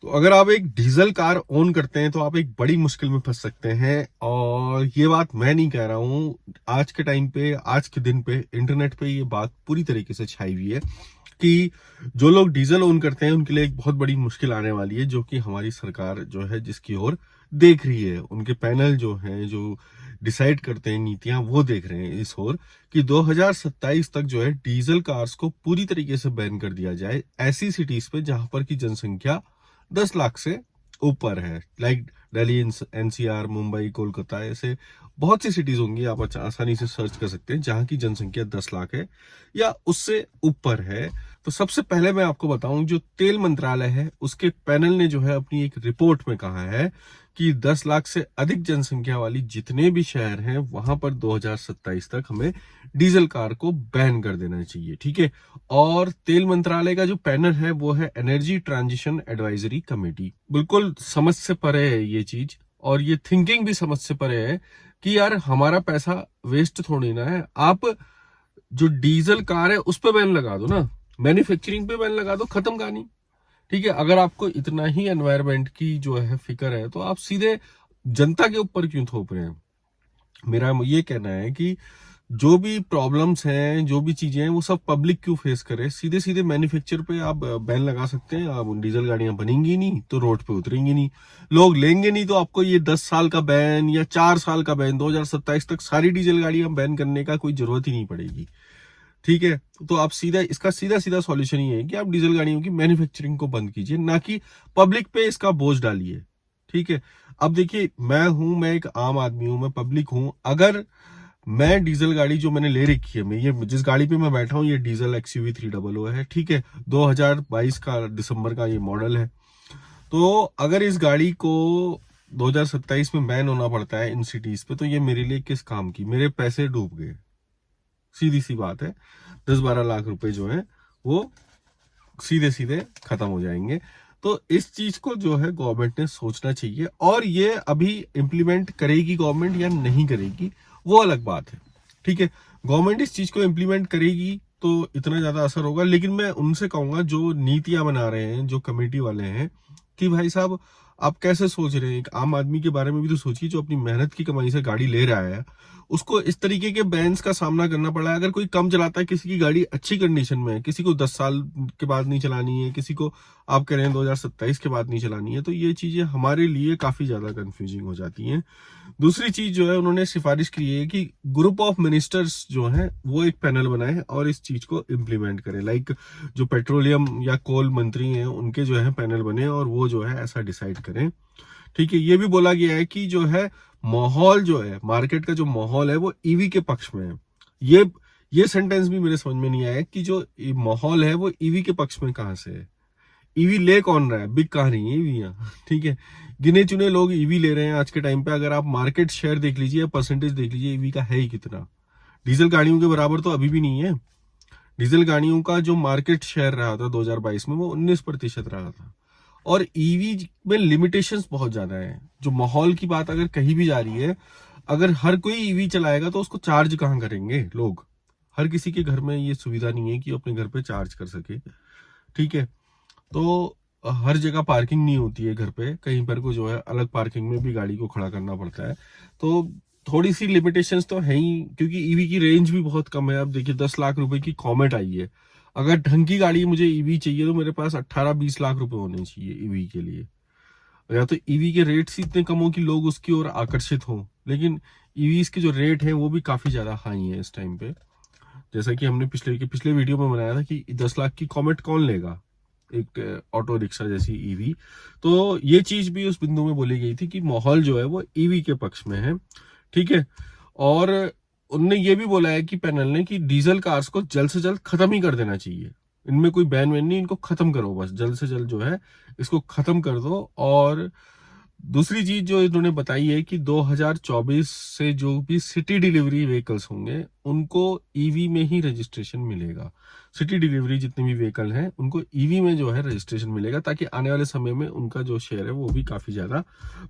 तो अगर आप एक डीजल कार ओन करते हैं तो आप एक बड़ी मुश्किल में फंस सकते हैं। और ये बात मैं नहीं कह रहा हूं, आज के टाइम पे, आज के दिन पे इंटरनेट पे ये बात पूरी तरीके से छाई हुई है कि जो लोग डीजल ओन करते हैं उनके लिए एक बहुत बड़ी मुश्किल आने वाली है, जो कि हमारी सरकार जो है जिसकी ओर देख रही है, उनके पैनल जो हैं, जो डिसाइड करते हैं नीतियां, वो देख रहे हैं इस ओर कि 2027 तक जो है डीजल कार्स को पूरी तरीके से बैन कर दिया जाए ऐसी सिटीज पे जहां पर की जनसंख्या 10 लाख से ऊपर है। लाइक दिल्ली, एनसीआर, मुंबई, कोलकाता, ऐसे बहुत सी सिटीज होंगी, आप आसानी से सर्च कर सकते हैं जहां की जनसंख्या 10 लाख है या उससे ऊपर है। तो सबसे पहले मैं आपको बताऊं, जो तेल मंत्रालय है उसके पैनल ने जो है अपनी एक रिपोर्ट में कहा है कि 10 लाख से अधिक जनसंख्या वाली जितने भी शहर हैं वहां पर 2027 तक हमें डीजल कार को बैन कर देना चाहिए। ठीक है। और तेल मंत्रालय का जो पैनल है वो है एनर्जी ट्रांजिशन एडवाइजरी कमेटी। बिल्कुल समझ से परे है ये चीज, और ये थिंकिंग भी समझ से परे है कि यार हमारा पैसा वेस्ट थोड़ी ना है। आप जो डीजल कार है उस पे बैन लगा दो ना, मैन्युफैक्चरिंग पे बैन लगा दो, खत्म कहानी। ठीक है। अगर आपको इतना ही एनवायरमेंट की जो है फिक्र है तो आप सीधे जनता के ऊपर क्यों थोप रहे हैं। मेरा ये कहना है कि जो भी प्रॉब्लम्स हैं, जो भी चीजें हैं, वो सब पब्लिक क्यों फेस करे। सीधे सीधे मैन्युफैक्चर पे आप बैन लगा सकते हैं। आप डीजल गाड़ियां बनेंगी नहीं तो रोड पे उतरेंगी नहीं, लोग लेंगे नहीं, तो आपको ये 10 साल का बैन या 4 साल का बैन 2027 तक सारी डीजल गाड़ियां बैन करने का कोई जरूरत ही नहीं पड़ेगी। ठीक है। तो आप सीधा इसका सीधा सीधा सॉल्यूशन ये है कि आप डीजल गाड़ियों की मैन्युफैक्चरिंग को बंद कीजिए, ना कि पब्लिक पे इसका बोझ डालिए। ठीक है। अब देखिए, मैं एक आम आदमी हूं, मैं पब्लिक हूं। अगर मैं डीजल गाड़ी जो मैंने ले रखी है, मैं ये जिस गाड़ी पे मैं बैठा हूँ, ये डीजल XUV 300 है। ठीक है। 2022 का दिसंबर का ये मॉडल है। तो अगर इस गाड़ी को 2027 में बैन होना पड़ता है इन सिटीज पे, तो ये मेरे लिए किस काम की। मेरे पैसे डूब गए, सीधी सी बात है। 10-12 लाख रुपए जो है वो सीधे सीधे खत्म हो जाएंगे। तो इस चीज को जो है गवर्नमेंट ने सोचना चाहिए, और ये अभी इम्प्लीमेंट करेगी गवर्नमेंट या नहीं करेगी वो अलग बात है। ठीक है। गवर्नमेंट इस चीज को इम्प्लीमेंट करेगी तो इतना ज्यादा असर होगा, लेकिन मैं उनसे कहूंगा जो नीतियां बना रहे हैं, जो कमेटी वाले हैं, कि भाई साहब आप कैसे सोच रहे हैं। एक आम आदमी के बारे में भी तो सोचिए, जो अपनी मेहनत की कमाई से गाड़ी ले रहा है, उसको इस तरीके के बैन्स का सामना करना पड़ा है। अगर कोई कम चलाता है, किसी की गाड़ी अच्छी कंडीशन में है, किसी को 10 साल के बाद नहीं चलानी है, किसी को आप कह रहे हैं 2027 के बाद नहीं चलानी है, तो ये चीजें हमारे लिए काफी ज्यादा कंफ्यूजिंग हो जाती हैं। दूसरी चीज जो है, उन्होंने सिफारिश की है कि ग्रुप ऑफ मिनिस्टर्स जो हैं वो एक पैनल बनाए और इस चीज को इम्प्लीमेंट करें। लाइक जो पेट्रोलियम या कोल मंत्री हैं उनके जो है पैनल बने और वो जो है ऐसा डिसाइड करें। ठीक है। ये भी बोला गया है कि जो है माहौल जो है, मार्केट का जो माहौल है वो ईवी के पक्ष में है। ये सेंटेंस भी मेरे समझ में नहीं आया कि जो माहौल है वो ईवी के पक्ष में कहां से है। ईवी ले कौन रहा है, बिक कहां रही है ईवी। ठीक है। गिने चुने लोग ईवी ले रहे हैं आज के टाइम पे। अगर आप मार्केट शेयर देख लीजिए, परसेंटेज देख लीजिए, ईवी का है ही कितना। डीजल गाड़ियों के बराबर तो अभी भी नहीं है। डीजल गाड़ियों का जो मार्केट शेयर रहा था 2022 में, वो 19% रहा था। और ईवी में लिमिटेशंस बहुत ज्यादा है। जो माहौल की बात अगर कहीं भी जा रही है, अगर हर कोई ईवी चलाएगा तो उसको चार्ज कहाँ करेंगे लोग। हर किसी के घर में ये सुविधा नहीं है कि अपने घर पे चार्ज कर सके। ठीक है। तो हर जगह पार्किंग नहीं होती है घर पे, कहीं पर को जो है अलग पार्किंग में भी गाड़ी को खड़ा करना पड़ता है। तो थोड़ी सी लिमिटेशंस तो है ही, क्योंकि ईवी की रेंज भी बहुत कम है। अब देखिए 10 लाख रुपए की कॉमेट आई है। अगर ढंग की गाड़ी मुझे ईवी चाहिए तो मेरे पास 18-20 लाख रुपए होने चाहिए ईवी के लिए। या तो ईवी के रेट्स ही इतने कम हो कि लोग उसकी ओर आकर्षित हों, लेकिन ईवी के जो रेट हैं वो भी काफी ज्यादा हाई है इस टाइम पे। जैसा कि हमने पिछले वीडियो में बनाया था कि 10 लाख की कॉमेट कौन लेगा, एक ऑटो रिक्शा जैसी ईवी। तो ये चीज भी उस बिंदु में बोली गई थी कि माहौल जो है वो ईवी के पक्ष में है। ठीक है। और उनने ये भी बोला है कि पैनल ने कि डीजल कार्स को जल्द से जल्द खत्म ही कर देना चाहिए। इनमें कोई बैन वैन नहीं, इनको खत्म करो बस, जल्द से जल्द जो है इसको खत्म कर दो। और दूसरी चीज जो इन्होंने बताई है कि 2024 से जो भी सिटी डिलीवरी व्हीकल्स होंगे उनको ईवी में ही रजिस्ट्रेशन मिलेगा। सिटी डिलीवरी जितने भी व्हीकल हैं उनको ईवी में जो है रजिस्ट्रेशन मिलेगा, ताकि आने वाले समय में उनका जो शेयर है वो भी काफी ज्यादा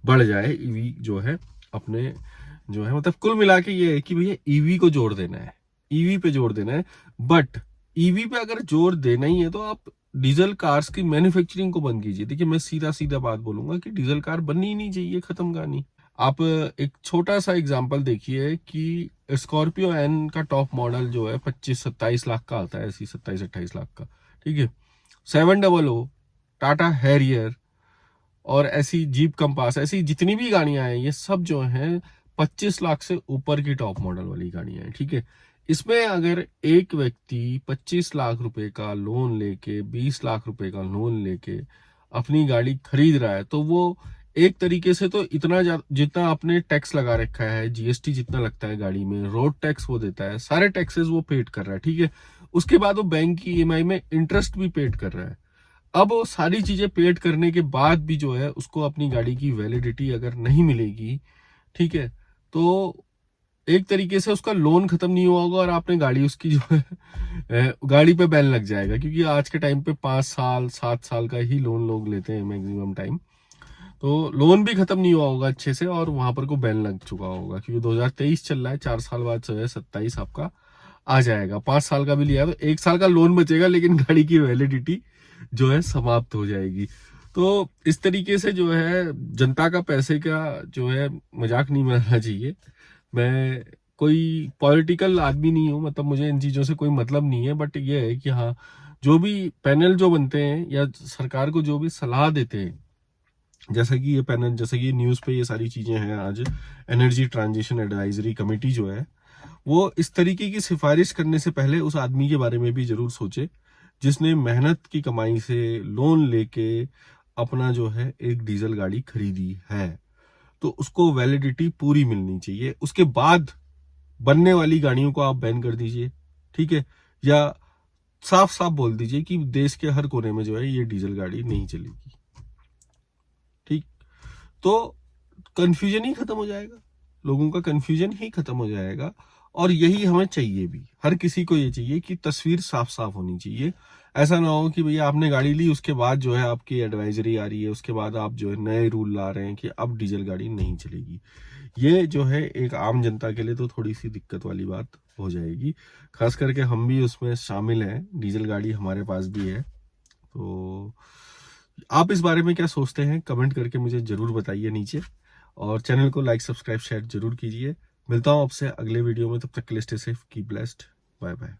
बढ़ जाए। ईवी जो है अपने जो है, मतलब कुल मिला के ये है कि भैया ईवी को जोड़ देना है, ईवी पे जोर देना है। बट ईवी पे अगर जोर देना ही है तो आप डीजल कार्स की मैन्युफैक्चरिंग को बंद कीजिए। देखिए, मैं सीधा सीधा बात बोलूंगा कि डीजल कार बननी ही नहीं चाहिए, खत्म कहानी। आप एक छोटा सा एग्जांपल देखिए कि स्कॉर्पियो एन का टॉप मॉडल जो है 25-27 लाख का आता है, ऐसी 27-28 लाख का, ठीक है। 700, टाटा हैरियर और ऐसी जीप कंपास, ऐसी जितनी भी गाड़ियां हैं, ये सब जो हैं 25 लाख से ऊपर की टॉप मॉडल वाली गाड़ियां हैं, ठीक है। इसमें अगर एक व्यक्ति 25 लाख रुपए का लोन लेके, 20 लाख रुपए का लोन लेके अपनी गाड़ी खरीद रहा है, तो वो एक तरीके से तो इतना जितना आपने टैक्स लगा रखा है, जीएसटी जितना लगता है गाड़ी में, रोड टैक्स वो देता है, सारे टैक्सेस वो पेड कर रहा है, ठीक है। उसके बाद वो बैंक की ईएमआई में इंटरेस्ट भी पेड कर रहा है। अब वो सारी चीजें पेड करने के बाद भी जो है उसको अपनी गाड़ी की वैलिडिटी अगर नहीं मिलेगी, ठीक है, तो एक तरीके से उसका लोन खत्म नहीं हुआ होगा और आपने गाड़ी उसकी जो है गाड़ी पे बैन लग जाएगा, क्योंकि आज के टाइम पे 5 साल 7 साल का ही लोन लोग लेते हैं मैक्सिमम टाइम। तो लोन भी खत्म नहीं हुआ होगा अच्छे से और वहां पर को बैन लग चुका होगा, क्योंकि 2023 चल रहा है, 4 साल बाद जो है 27 आपका आ जाएगा। 5 साल का भी लिया तो 1 साल का लोन बचेगा, लेकिन गाड़ी की वैलिडिटी जो है समाप्त हो जाएगी। तो इस तरीके से जो है जनता का पैसे का जो है मजाक नहीं बनाना चाहिए। मैं कोई पॉलिटिकल आदमी नहीं हूँ, मतलब मुझे इन चीजों से कोई मतलब नहीं है, बट ये है कि हाँ, जो भी पैनल जो बनते हैं या सरकार को जो भी सलाह देते हैं, जैसा कि ये पैनल, जैसा कि न्यूज़ पे ये सारी चीजें हैं आज, एनर्जी ट्रांजिशन एडवाइजरी कमेटी जो है, वो इस तरीके की सिफारिश करने से पहले उस आदमी के बारे में भी जरूर सोचे जिसने मेहनत की कमाई से लोन लेके अपना जो है एक डीजल गाड़ी खरीदी है। तो उसको वैलिडिटी पूरी मिलनी चाहिए, उसके बाद बनने वाली गाड़ियों को आप बैन कर दीजिए, ठीक है। या साफ साफ बोल दीजिए कि देश के हर कोने में जो है ये डीजल गाड़ी नहीं चलेगी, ठीक। तो कंफ्यूजन ही खत्म हो जाएगा, लोगों का कंफ्यूजन ही खत्म हो जाएगा। और यही हमें चाहिए भी, हर किसी को ये चाहिए कि तस्वीर साफ साफ होनी चाहिए। ऐसा ना हो कि भैया आपने गाड़ी ली, उसके बाद जो है आपकी एडवाइजरी आ रही है, उसके बाद आप जो है नए रूल ला रहे हैं कि अब डीजल गाड़ी नहीं चलेगी। ये जो है एक आम जनता के लिए तो थोड़ी सी दिक्कत वाली बात हो जाएगी, खास करके हम भी उसमें शामिल हैं, डीजल गाड़ी हमारे पास भी है। तो आप इस बारे में क्या सोचते हैं, कमेंट करके मुझे जरूर बताइए नीचे, और चैनल को लाइक सब्सक्राइब शेयर जरूर कीजिए। मिलता हूं आपसे अगले वीडियो में, तब तक के लिए stay safe, keep blessed, bye bye.